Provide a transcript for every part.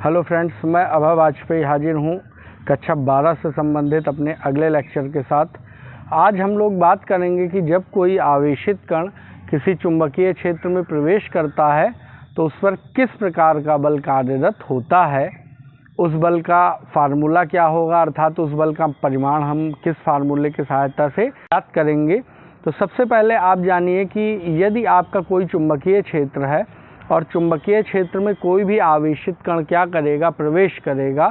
Hello friends, मैं अभय वाजपेयी हाजिर हूँ कक्षा 12 से संबंधित अपने अगले लेक्चर के साथ। आज हम लोग बात करेंगे कि जब कोई आवेशित कण किसी चुंबकीय क्षेत्र में प्रवेश करता है तो उस पर किस प्रकार का बल कार्यरत होता है, उस बल का फार्मूला क्या होगा, अर्थात उस बल का परिमाण हम किस फार्मूले की सहायता से ज्ञात करेंगे। तो सबसे पहले आप जानिए कि यदि आपका कोई चुंबकीय क्षेत्र है और चुंबकीय क्षेत्र में कोई भी आवेशित कण क्या करेगा, प्रवेश करेगा,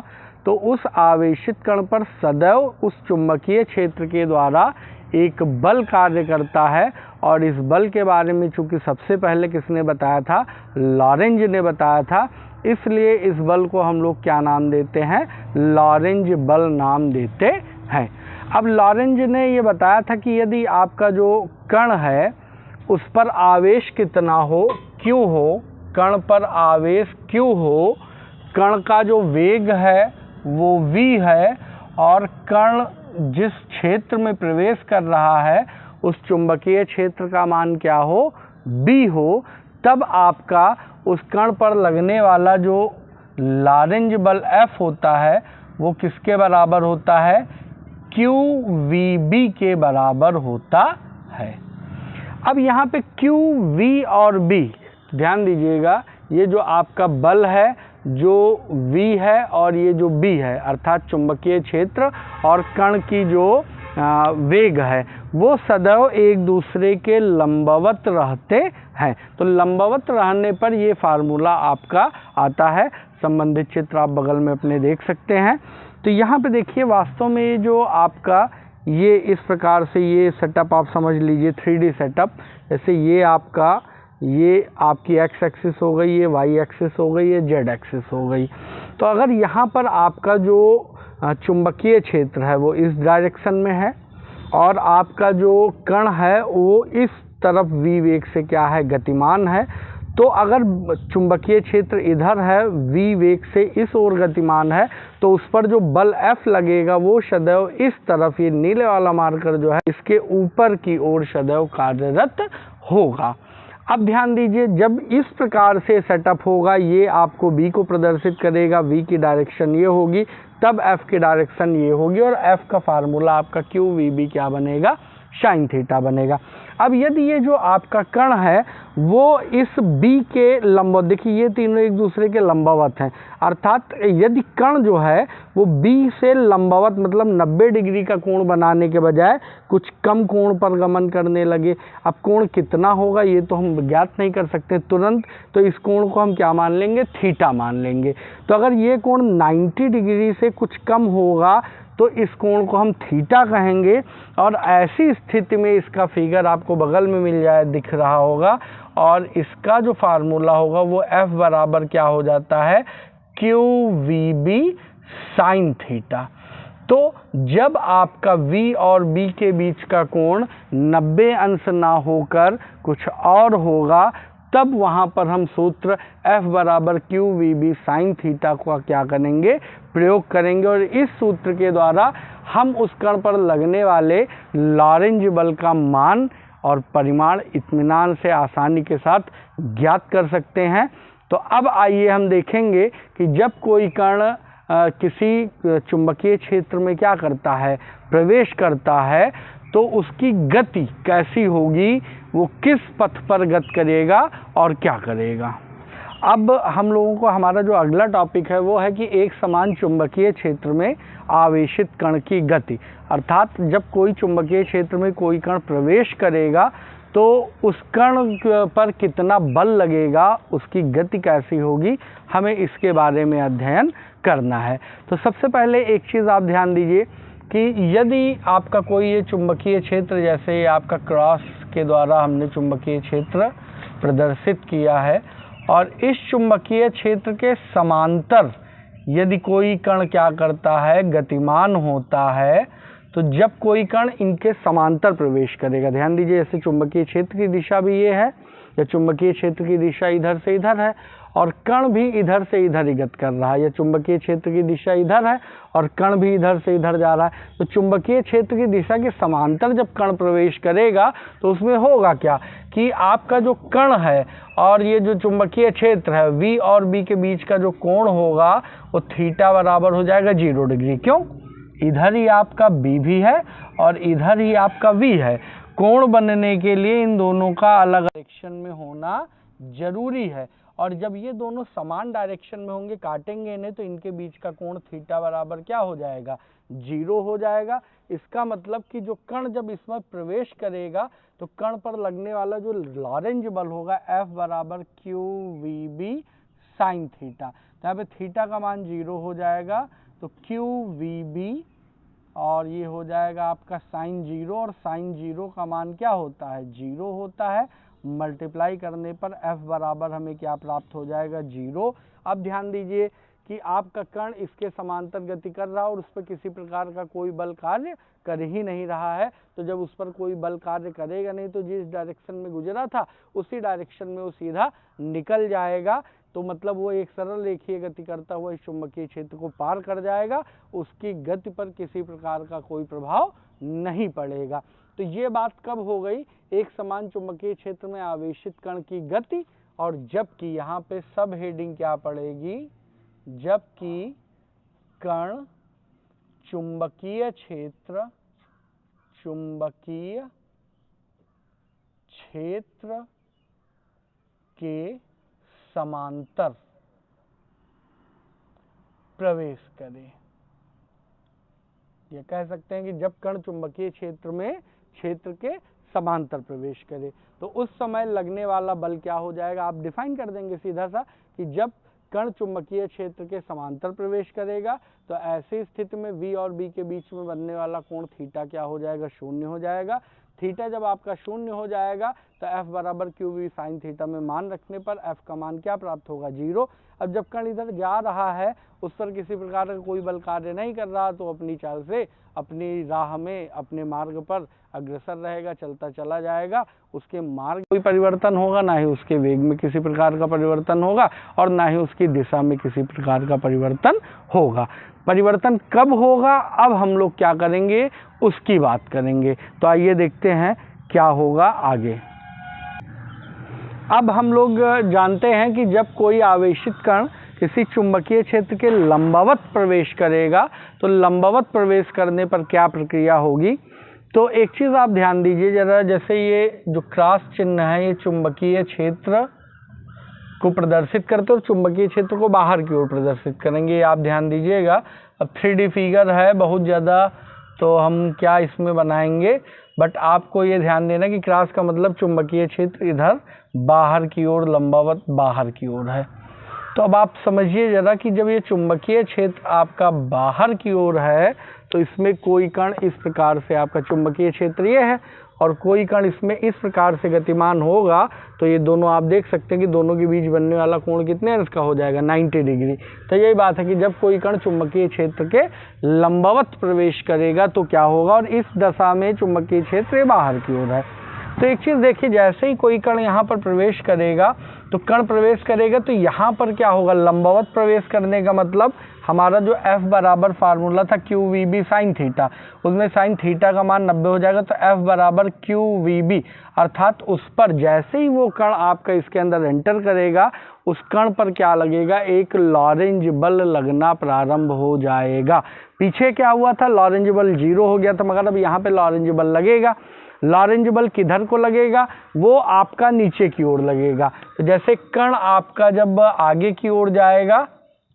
तो उस आवेशित कण पर सदैव उस चुंबकीय क्षेत्र के द्वारा एक बल कार्य करता है। और इस बल के बारे में चूंकि सबसे पहले किसने बताया था, लॉरेंज ने बताया था, इसलिए इस बल को हम लोग क्या नाम देते हैं, लॉरेंज बल नाम देते हैं। अब लॉरेंज ने ये बताया था कि यदि आपका जो कण है उस पर आवेश कितना हो, क्यों हो, कण पर आवेश क्यों हो, कण का जो वेग है वो v है और कण जिस क्षेत्र में प्रवेश कर रहा है उस चुंबकीय क्षेत्र का मान क्या हो, b हो, तब आपका उस कण पर लगने वाला जो लॉरेंज बल F होता है वो किसके बराबर होता है, QVB के बराबर होता है। अब यहाँ पे Q, V और B ध्यान दीजिएगा, ये जो आपका बल है जो V है और ये जो B है, अर्थात चुंबकीय क्षेत्र और कण की जो वेग है वो सदैव एक दूसरे के लंबवत रहते हैं। तो लंबवत रहने पर ये फार्मूला आपका आता है। संबंधित चित्र आप बगल में अपने देख सकते हैं। तो यहाँ पे देखिए, वास्तव में ये जो आपका ये इस प्रकार से ये सेटअप आप समझ लीजिए 3D सेटअप। जैसे ये आपकी x एक्सिस हो गई, ये y एक्सिस हो गई, ये z एक्सिस हो गई। तो अगर यहाँ पर आपका जो चुंबकीय क्षेत्र है वो इस डायरेक्शन में है और आपका जो कण है वो इस तरफ v वेग से क्या है, गतिमान है, तो अगर चुंबकीय क्षेत्र इधर है, v वेग से इस ओर गतिमान है, तो उस पर जो बल F लगेगा वो सदैव इस तरफ, ये नीले वाला मार्कर जो है इसके ऊपर की ओर सदैव कार्यरत होगा। अब ध्यान दीजिए, जब इस प्रकार से सेटअप होगा, ये आपको B को प्रदर्शित करेगा, V की डायरेक्शन ये होगी, तब F की डायरेक्शन ये होगी और F का फार्मूला आपका QVB क्या बनेगा, साइन थीटा बनेगा। अब यदि ये जो आपका कण है वो इस B के लंबवत, देखिए ये तीनों एक दूसरे के लंबवत हैं, अर्थात यदि कण जो है वो B से लंबवत मतलब 90 डिग्री का कोण बनाने के बजाय कुछ कम कोण पर गमन करने लगे, अब कोण कितना होगा ये तो हम ज्ञात नहीं कर सकते तुरंत, तो इस कोण को हम क्या मान लेंगे, थीटा मान लेंगे। तो अगर ये कोण 90 डिग्री से कुछ कम होगा तो इस कोण को हम थीटा कहेंगे। और ऐसी स्थिति में इसका फिगर आपको बगल में मिल जाए, दिख रहा होगा, और इसका जो फार्मूला होगा वो F बराबर क्या हो जाता है, QVB साइन थीटा। तो जब आपका V और B के बीच का कोण 90 अंश ना होकर कुछ और होगा, तब वहाँ पर हम सूत्र F बराबर QVB साइन थीटा का क्या करेंगे, प्रयोग करेंगे। और इस सूत्र के द्वारा हम उस कण पर लगने वाले लॉरेंज बल का मान और परिमाण इत्मीनान से आसानी के साथ ज्ञात कर सकते हैं। तो अब आइए हम देखेंगे कि जब कोई कण किसी चुंबकीय क्षेत्र में क्या करता है, प्रवेश करता है, तो उसकी गति कैसी होगी, वो किस पथ पर गति करेगा और क्या करेगा। अब हम लोगों को हमारा जो अगला टॉपिक है वो है कि एक समान चुंबकीय क्षेत्र में आवेशित कण की गति, अर्थात जब कोई चुंबकीय क्षेत्र में कोई कण प्रवेश करेगा तो उस कण पर कितना बल लगेगा, उसकी गति कैसी होगी, हमें इसके बारे में अध्ययन करना है। तो सबसे पहले एक चीज़ आप ध्यान दीजिए कि यदि आपका कोई ये चुंबकीय क्षेत्र, जैसे आपका क्रॉस के द्वारा हमने चुंबकीय क्षेत्र प्रदर्शित किया है, और इस चुंबकीय क्षेत्र के समांतर यदि कोई कण क्या करता है, गतिमान होता है, तो जब कोई कण इनके समांतर प्रवेश करेगा, ध्यान दीजिए, जैसे चुंबकीय क्षेत्र की दिशा भी ये है, या चुंबकीय क्षेत्र की दिशा इधर से इधर है, और कण भी इधर से इधर ही गति कर रहा है। यह चुंबकीय क्षेत्र की दिशा इधर है और कण भी इधर से इधर जा रहा है। तो चुंबकीय क्षेत्र की दिशा के समांतर जब कण प्रवेश करेगा तो उसमें होगा क्या कि आपका जो कण है और ये जो चुंबकीय क्षेत्र है V और B के बीच का जो कोण होगा वो थीटा बराबर हो जाएगा 0 डिग्री। क्यों? इधर ही आपका B भी है और इधर ही आपका V है। कोण बनने के लिए इन दोनों का अलग डायरेक्शन में होना जरूरी है और जब ये दोनों समान डायरेक्शन में होंगे, काटेंगे इन्हें, तो इनके बीच का कोण थीटा बराबर क्या हो जाएगा? 0 हो जाएगा। इसका मतलब कि जो कण जब इसमें प्रवेश करेगा तो कण पर लगने वाला जो लॉरेंज बल होगा F बराबर QVB साइन थीटा। तो यहाँ पे थीटा का मान 0 हो जाएगा तो QVB और ये हो जाएगा आपका साइन 0 और साइन 0 का मान क्या होता है? 0 होता है। मल्टीप्लाई करने पर F बराबर हमें क्या प्राप्त हो जाएगा? 0। अब ध्यान दीजिए कि आपका कण इसके समांतर गति कर रहा है और उस पर किसी प्रकार का कोई बल कार्य कर ही नहीं रहा है। तो जब उस पर कोई बल कार्य करेगा नहीं तो जिस डायरेक्शन में गुजरा था उसी डायरेक्शन में वो सीधा निकल जाएगा। तो मतलब वो एक सरल रेखीय गति करता हुआ इस चुंबकीय क्षेत्र को पार कर जाएगा, उसकी गति पर किसी प्रकार का कोई प्रभाव नहीं पड़ेगा। तो ये बात कब हो गई? एक समान चुंबकीय क्षेत्र में आवेशित कण की गति, और जबकि यहाँ पे सब हेडिंग क्या पड़ेगी? जबकि कण चुंबकीय क्षेत्र के समांतर प्रवेश करे। ये कह सकते हैं कि जब कण चुंबकीय क्षेत्र के समांतर प्रवेश करे तो उस समय लगने वाला बल क्या हो जाएगा? आप डिफाइन कर देंगे सीधा सा कि जब कण चुंबकीय क्षेत्र के समांतर प्रवेश करेगा तो ऐसी स्थिति में V और B के बीच में बनने वाला कोण थीटा क्या हो जाएगा? 0 हो जाएगा। थीटा जब आपका 0 हो जाएगा तो F बराबर QV साइन थीटा में मान रखने पर F का मान क्या प्राप्त होगा? 0। अब जब कण इधर जा रहा है, उस पर किसी प्रकार का कोई बल कार्य नहीं कर रहा, तो अपनी चाल से अपनी राह में अपने मार्ग पर अग्रसर रहेगा, चलता चला जाएगा। उसके मार्ग कोई परिवर्तन होगा, ना ही उसके वेग में किसी प्रकार का परिवर्तन होगा और ना ही उसकी दिशा में किसी प्रकार का परिवर्तन होगा। परिवर्तन कब होगा, अब हम लोग क्या करेंगे उसकी बात करेंगे। तो आइए देखते हैं क्या होगा आगे। अब हम लोग जानते हैं कि जब कोई आवेशित कण किसी चुंबकीय क्षेत्र के लंबवत प्रवेश करेगा तो लंबवत प्रवेश करने पर क्या प्रक्रिया होगी। तो एक चीज़ आप ध्यान दीजिए जरा, जैसे ये जो क्रॉस चिन्ह है ये चुंबकीय क्षेत्र को प्रदर्शित करते और चुंबकीय क्षेत्र को बाहर की ओर प्रदर्शित करेंगे, ये आप ध्यान दीजिएगा। अब 3D फिगर है बहुत ज़्यादा, तो हम क्या इसमें बनाएंगे, बट आपको ये ध्यान देना कि क्रॉस का मतलब चुंबकीय क्षेत्र इधर बाहर की ओर, लंबवत बाहर की ओर है। तो अब आप समझिए जरा कि जब ये चुंबकीय क्षेत्र आपका बाहर की ओर है तो इसमें कोई कण इस प्रकार से, आपका चुंबकीय क्षेत्र ये है और कोई कण इसमें इस प्रकार से गतिमान होगा, तो ये दोनों आप देख सकते हैं कि दोनों के बीच बनने वाला कोण कितने अंश का हो जाएगा? 90 डिग्री। तो यही बात है कि जब कोई कण चुंबकीय क्षेत्र के लंबवत प्रवेश करेगा तो क्या होगा, और इस दशा में चुंबकीय क्षेत्र बाहर की ओर है। तो एक चीज़ देखिए, जैसे ही कोई कण यहाँ पर प्रवेश करेगा तो कण प्रवेश करेगा तो यहाँ पर क्या होगा? लंबवत प्रवेश करने का मतलब हमारा जो F बराबर फार्मूला था QVB साइन थीटा, उसमें साइन थीटा का मान 90 हो जाएगा। तो F बराबर QVB, अर्थात उस पर जैसे ही वो कण आपका इसके अंदर एंटर करेगा उस कण पर क्या लगेगा? एक लॉरेंज बल लगना प्रारंभ हो जाएगा। पीछे क्या हुआ था? लॉरेंज बल 0 हो गया था, मगर अब यहाँ पे लॉरेंज बल लगेगा। लॉरेंज बल किधर को लगेगा? वो आपका नीचे की ओर लगेगा। तो जैसे कण आपका जब आगे की ओर जाएगा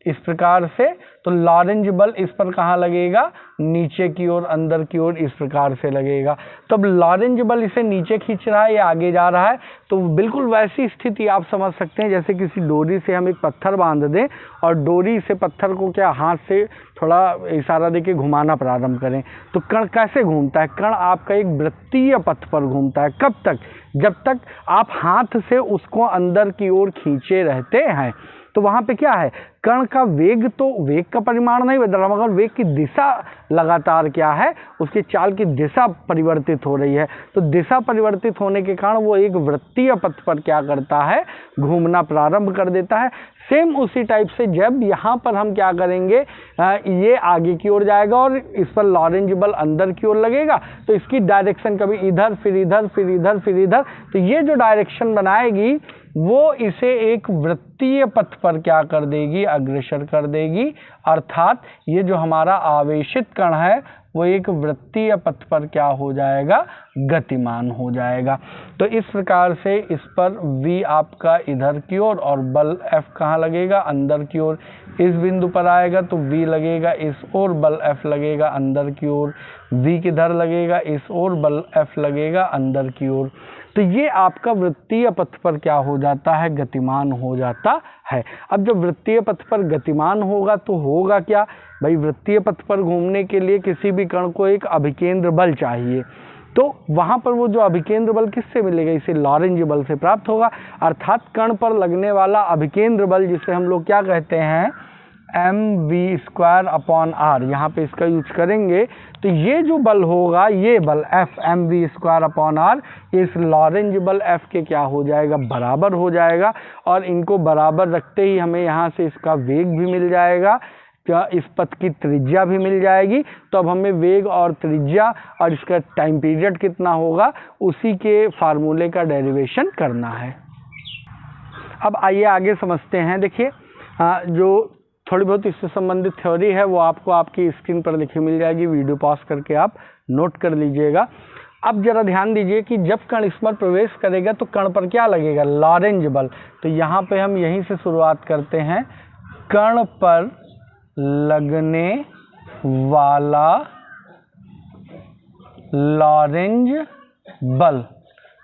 इस प्रकार से, तो लॉरेंज बल इस पर कहाँ लगेगा? नीचे की ओर, अंदर की ओर इस प्रकार से लगेगा। तो अब लॉरेंज बल इसे नीचे खींच रहा है, ये आगे जा रहा है। तो बिल्कुल वैसी स्थिति आप समझ सकते हैं जैसे किसी डोरी से हम एक पत्थर बांध दें और डोरी से पत्थर को क्या हाथ से थोड़ा इशारा देके घुमाना प्रारंभ करें। तो कण कैसे घूमता है? कण आपका एक वृत्तीय पथ पर घूमता है। कब तक? जब तक आप हाथ से उसको अंदर की ओर खींचे रहते हैं। तो वहाँ पे क्या है, कण का वेग, तो वेग का परिमाण नहीं बदल रहा मगर वेग की दिशा लगातार क्या है, उसकी चाल की दिशा परिवर्तित हो रही है। तो दिशा परिवर्तित होने के कारण वो एक वृत्तीय पथ पर क्या करता है, घूमना प्रारंभ कर देता है। सेम उसी टाइप से जब यहाँ पर हम क्या करेंगे, ये आगे की ओर जाएगा और इस पर लॉरेंज बल अंदर की ओर लगेगा, तो इसकी डायरेक्शन कभी इधर फिर इधर फिर इधर फिर इधर, तो ये जो डायरेक्शन बनाएगी वो इसे एक वृत्तीय पथ पर क्या कर देगी, अग्रसर कर देगी। अर्थात ये जो हमारा आवेशित कण है वो एक वृत्तीय पथ पर क्या हो जाएगा, गतिमान हो जाएगा। तो इस प्रकार से इस पर v आपका इधर की ओर और बल F कहाँ लगेगा, अंदर की ओर। इस बिंदु पर आएगा तो v लगेगा इस ओर, बल F लगेगा अंदर की ओर। v किधर लगेगा, इस ओर, बल F लगेगा अंदर की ओर। तो ये आपका वृत्तीय पथ पर क्या हो जाता है, गतिमान हो जाता है। अब जब वृत्तीय पथ पर गतिमान होगा तो होगा क्या भाई, वृत्तीय पथ पर घूमने के लिए किसी भी कण को एक अभिकेंद्र बल चाहिए, तो वहाँ पर वो जो अभिकेंद्र बल किससे मिलेगा, इसे लॉरेंज बल से प्राप्त होगा। अर्थात कण पर लगने वाला अभिकेंद्र बल जिसे हम लोग क्या कहते हैं, mv²/r, यहाँ पे इसका यूज करेंगे तो ये जो बल होगा, ये बल F mv²/r, ये इस लॉरेंज बल F के क्या हो जाएगा, बराबर हो जाएगा। और इनको बराबर रखते ही हमें यहाँ से इसका वेग भी मिल जाएगा, क्या इस पथ की त्रिज्या भी मिल जाएगी। तो अब हमें वेग और त्रिज्या और इसका टाइम पीरियड कितना होगा, उसी के फार्मूले का डेरिवेशन करना है। अब आइए आगे समझते हैं। देखिए जो थोड़ी बहुत इससे संबंधित थ्योरी है वो आपको आपकी स्क्रीन पर लिखी मिल जाएगी, वीडियो पॉज करके आप नोट कर लीजिएगा। अब जरा ध्यान दीजिए कि जब कण इस पर प्रवेश करेगा तो कण पर क्या लगेगा, लॉरेंज बल। तो यहाँ पे हम यहीं से शुरुआत करते हैं, कण पर लगने वाला लॉरेंज बल।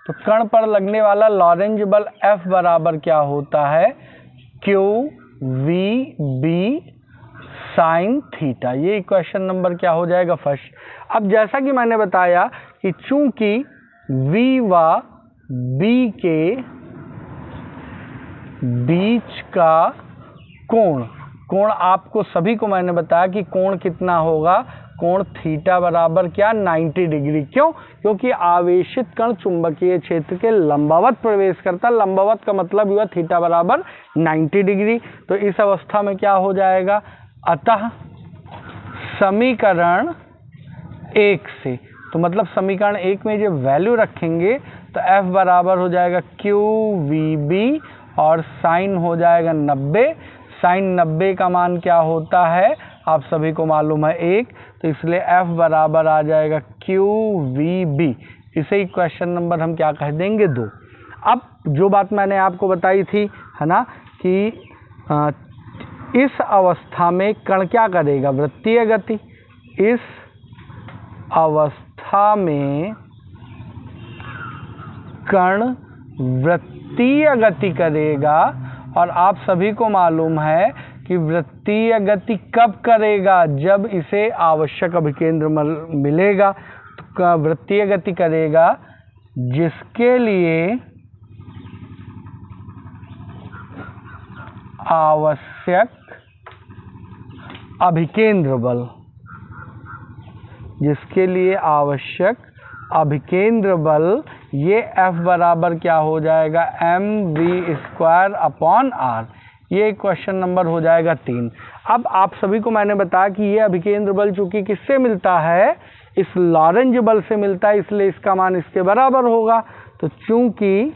तो कण पर लगने वाला लॉरेंज बल F बराबर क्या होता है, QVB साइन थीटा। ये क्वेश्चन नंबर क्या हो जाएगा, फर्स्ट। अब जैसा कि मैंने बताया कि चूंकि V व B के बीच का कोण आपको सभी को मैंने बताया कि कोण कितना होगा, कोण थीटा बराबर क्या, 90 डिग्री। क्यों, क्योंकि आवेशित कण चुंबकीय क्षेत्र के लंबवत प्रवेश करता है। लंबवत का मतलब हुआ थीटा बराबर 90 डिग्री। तो इस अवस्था में क्या हो जाएगा, अतः समीकरण 1 से, तो मतलब समीकरण 1 में जब वैल्यू रखेंगे तो F बराबर हो जाएगा QVB और साइन हो जाएगा 90। साइन 90 का मान क्या होता है, आप सभी को मालूम है 1, तो इसलिए F बराबर आ जाएगा QVB। इसे ही क्वेश्चन नंबर हम क्या कह देंगे, 2। अब जो बात मैंने आपको बताई थी है ना, कि इस अवस्था में कण क्या करेगा, वृत्तीय गति। इस अवस्था में कण वृत्तीय गति करेगा और आप सभी को मालूम है कि वृत्तीय गति कब करेगा, जब इसे आवश्यक अभिकेंद्र मिलेगा। तो वृत्तीय गति करेगा जिसके लिए आवश्यक अभिकेंद्र बल, जिसके लिए आवश्यक अभिकेंद्र बल, ये F बराबर क्या हो जाएगा, mv²/r। ये क्वेश्चन नंबर हो जाएगा 3। अब आप सभी को मैंने बताया कि ये अभिकेंद्र बल चूंकि किससे मिलता है, इस लॉरेंज बल से मिलता है, इसलिए इसका मान इसके बराबर होगा। तो चूंकि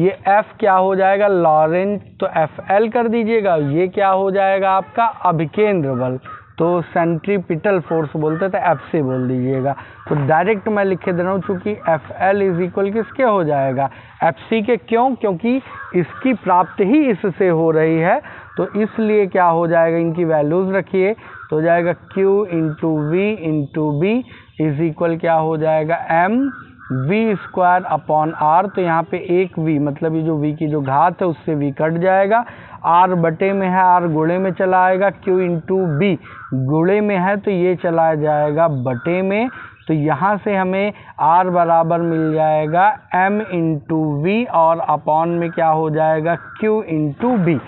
ये F क्या हो जाएगा, लॉरेंज, तो FL कर दीजिएगा। ये क्या हो जाएगा आपका अभिकेंद्र बल, तो सेंट्रीपिटल फोर्स बोलते थे, F से बोल दीजिएगा। तो डायरेक्ट मैं लिखे दे रहा हूँ, चूँकि FL इज इक्वल किसके हो जाएगा, FC के। क्यों, क्योंकि इसकी प्राप्ति ही इससे हो रही है, तो इसलिए क्या हो जाएगा, इनकी वैल्यूज़ रखिए, तो हो जाएगा Q into V into B is equal क्या हो जाएगा, mv²/r। तो यहाँ पे एक v, मतलब ये जो v की जो घात है उससे v कट जाएगा, r बटे में है, r गुणे में चला आएगा, q इंटू b गुणे में है तो ये चला जाएगा बटे में, तो यहाँ से हमें r बराबर मिल जाएगा m इंटू वी और अपॉन में क्या हो जाएगा q इंटू बी।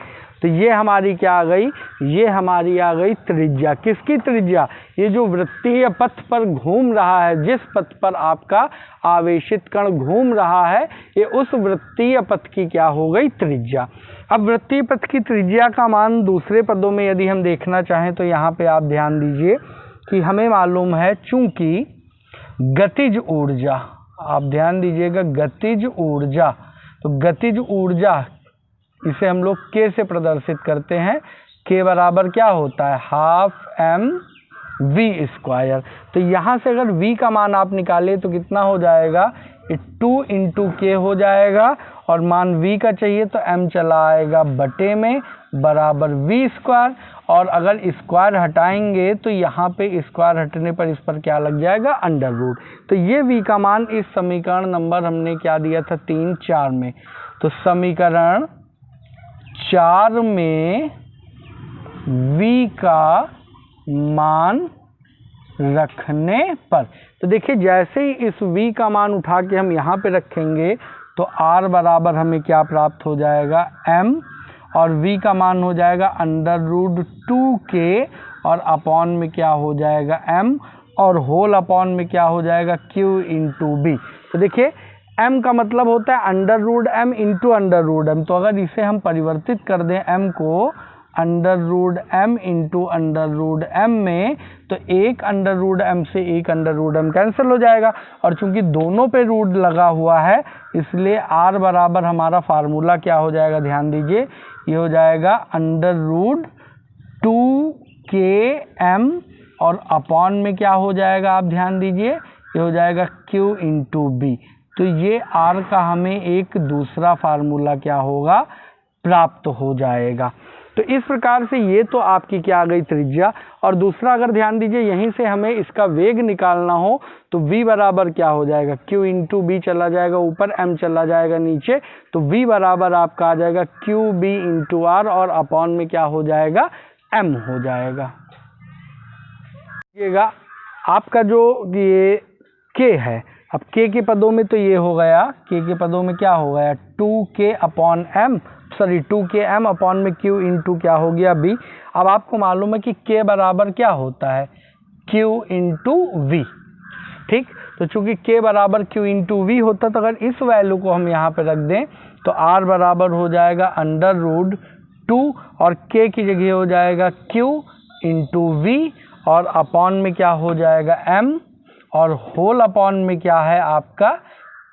तो ये हमारी क्या आ गई, ये हमारी आ गई त्रिज्या। किसकी त्रिज्या, ये जो वृत्तीय पथ पर घूम रहा है, जिस पथ पर आपका आवेशित कण घूम रहा है, ये उस वृत्तीय पथ की क्या हो गई त्रिज्या। अब वृत्तीय पथ की त्रिज्या का मान दूसरे पदों में यदि हम देखना चाहें तो यहाँ पे आप ध्यान दीजिए कि हमें मालूम है चूंकि गतिज ऊर्जा, आप ध्यान दीजिएगा गतिज ऊर्जा, तो गतिज ऊर्जा इसे हम लोग k से प्रदर्शित करते हैं। k बराबर क्या होता है, हाफ m v स्क्वायर। तो यहाँ से अगर v का मान आप निकाले तो कितना हो जाएगा, 2 इंटू k हो जाएगा, और मान v का चाहिए तो m चला आएगा बटे में बराबर v स्क्वायर, और अगर स्क्वायर हटाएंगे तो यहाँ पे स्क्वायर हटने पर इस पर क्या लग जाएगा, अंडर रूट। तो ये v का मान इस समीकरण नंबर हमने क्या दिया था 3, 4 में। तो समीकरण 4 में v का मान रखने पर, तो देखिए जैसे ही इस v का मान उठा के हम यहाँ पे रखेंगे तो r बराबर हमें क्या प्राप्त हो जाएगा, m, और v का मान हो जाएगा अंडर रूट 2k, और अपॉन में क्या हो जाएगा m, और होल अपॉन में क्या हो जाएगा q इंटू बी। तो देखिए m का मतलब होता है under root m into under root m। तो अगर इसे हम परिवर्तित कर दें m को under root m into under root m में, तो एक अंडर रूट m से एक अंडर रूट m कैंसिल हो जाएगा, और चूंकि दोनों पे रूट लगा हुआ है इसलिए r बराबर हमारा फार्मूला क्या हो जाएगा, ध्यान दीजिए ये हो जाएगा अंडर रूट 2km, और अपॉन में क्या हो जाएगा, आप ध्यान दीजिए ये हो जाएगा q इंटू बी। तो ये r का हमें एक दूसरा फार्मूला क्या होगा, प्राप्त हो जाएगा। तो इस प्रकार से ये तो आपकी क्या आ गई त्रिज्या। और दूसरा अगर ध्यान दीजिए यहीं से हमें इसका वेग निकालना हो तो v बराबर क्या हो जाएगा, q इंटू बी चला जाएगा ऊपर, m चला जाएगा नीचे, तो v बराबर आपका आ जाएगा q b इंटू आर, और अपॉन में क्या हो जाएगा, m हो जाएगा। देखिएगा आपका जो ये k है, अब k के पदों में तो ये हो गया, k के पदों में क्या हो गया 2k upon m, sorry 2km upon में q इंटू क्या हो गया b। अब आपको मालूम है कि k बराबर क्या होता है, q इंटू v, ठीक। तो चूंकि k बराबर q इंटू v होता, तो अगर इस वैल्यू को हम यहाँ पे रख दें तो r बराबर हो जाएगा अंडर रूट 2, और k की जगह हो जाएगा q इंटू v, और अपॉन में क्या हो जाएगा m, और होल अपॉन में क्या है आपका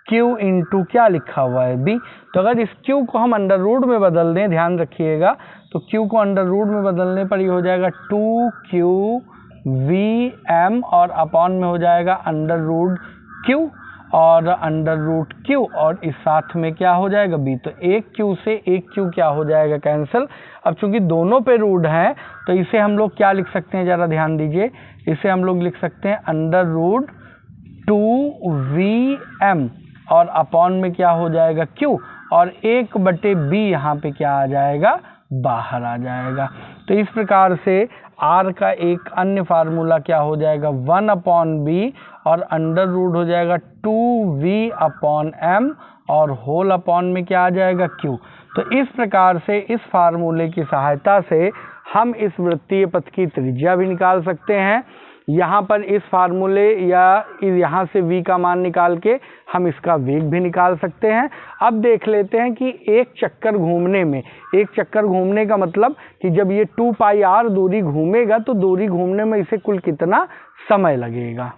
q इंटू क्या लिखा हुआ है b। तो अगर इस q को हम अंडर रूट में बदल दें, ध्यान रखिएगा, तो q को अंडर रूट में बदलने पर ये हो जाएगा 2qvm, और अपॉन में हो जाएगा अंडर रूट q और अंडर रूट q, और इस साथ में क्या हो जाएगा b। तो एक q से एक q क्या हो जाएगा, कैंसिल। अब चूंकि दोनों पे रूट है तो इसे हम लोग क्या लिख सकते हैं, ज़रा ध्यान दीजिए, इसे हम लोग लिख सकते हैं अंडर रूट 2vm, और अपॉन में क्या हो जाएगा q, और 1/b यहाँ पे क्या आ जाएगा, बाहर आ जाएगा। तो इस प्रकार से r का एक अन्य फार्मूला क्या हो जाएगा 1/b, और अंडर रूट हो जाएगा 2v अपॉन m, और होल अपॉन में क्या आ जाएगा q। तो इस प्रकार से इस फार्मूले की सहायता से हम इस वृत्तीय पथ की त्रिज्या भी निकाल सकते हैं। यहाँ पर इस फार्मूले या यहाँ से v का मान निकाल के हम इसका वेग भी निकाल सकते हैं। अब देख लेते हैं कि एक चक्कर घूमने में, एक चक्कर घूमने का मतलब कि जब ये 2πr दूरी घूमेगा तो दूरी घूमने में इसे कुल कितना समय लगेगा।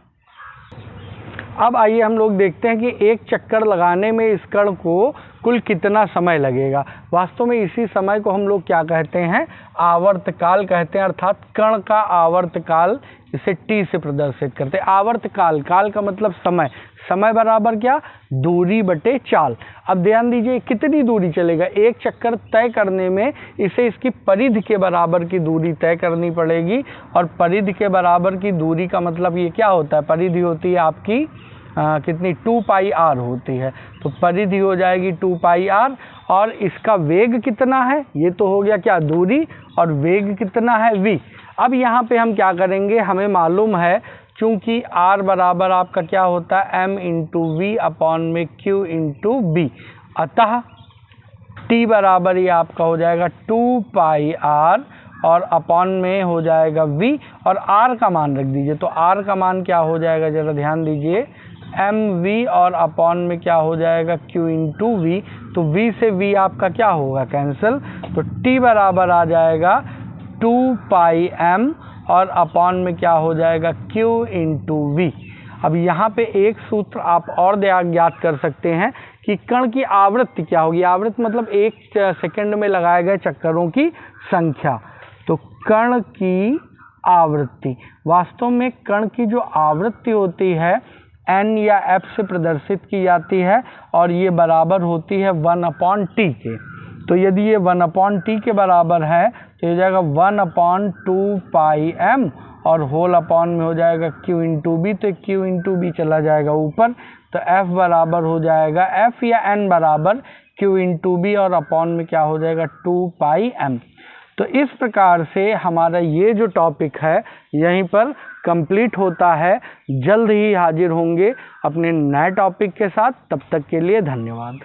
अब आइए हम लोग देखते हैं कि एक चक्कर लगाने में इस कण को कुल कितना समय लगेगा। वास्तव में इसी समय को हम लोग क्या कहते हैं, आवर्तकाल कहते हैं, अर्थात कण का आवर्तकाल, इसे t से प्रदर्शित करते हैं। आवर्तकाल, काल का मतलब समय, समय बराबर क्या, दूरी बटे चाल। अब ध्यान दीजिए कितनी दूरी चलेगा, एक चक्कर तय करने में इसे इसकी परिधि के बराबर की दूरी तय करनी पड़ेगी, और परिधि के बराबर की दूरी का मतलब ये क्या होता है, परिधि होती है आपकी कितनी 2πr होती है, तो परिधि हो जाएगी 2πr, और इसका वेग कितना है, ये तो हो गया क्या दूरी, और वेग कितना है v। अब यहाँ पे हम क्या करेंगे, हमें मालूम है चूँकि r बराबर आपका क्या होता है m इंटू वी अपॉन में q इंटू बी, अतः t बराबर ये आपका हो जाएगा 2 पाई r और अपॉन में हो जाएगा v और r का मान रख दीजिए। तो r का मान क्या हो जाएगा, ज़रा ध्यान दीजिए, mv और अपॉन में क्या हो जाएगा q इंटू वी। तो v से v आपका क्या होगा, कैंसिल। तो t बराबर आ जाएगा 2 पाई m और अपॉन में क्या हो जाएगा q इंटू वी। अब यहाँ पे एक सूत्र आप और ज्ञात कर सकते हैं कि कण की आवृत्ति क्या होगी। आवृत्ति मतलब 1 सेकंड में लगाए गए चक्करों की संख्या। तो कण की आवृत्ति, वास्तव में कण की जो आवृत्ति होती है n या f से प्रदर्शित की जाती है और ये बराबर होती है 1/t के। तो यदि ये 1/t के बराबर है तो हो जाएगा 1/2 पाई m और होल अपॉन में हो जाएगा q इंटू बी। तो q इंटू बी चला जाएगा ऊपर, तो f बराबर हो जाएगा f या n बराबर q इंटू बी और अपॉन में क्या हो जाएगा 2 पाई m। तो इस प्रकार से हमारा ये जो टॉपिक है यहीं पर कंप्लीट होता है। जल्द ही हाजिर होंगे अपने नए टॉपिक के साथ, तब तक के लिए धन्यवाद।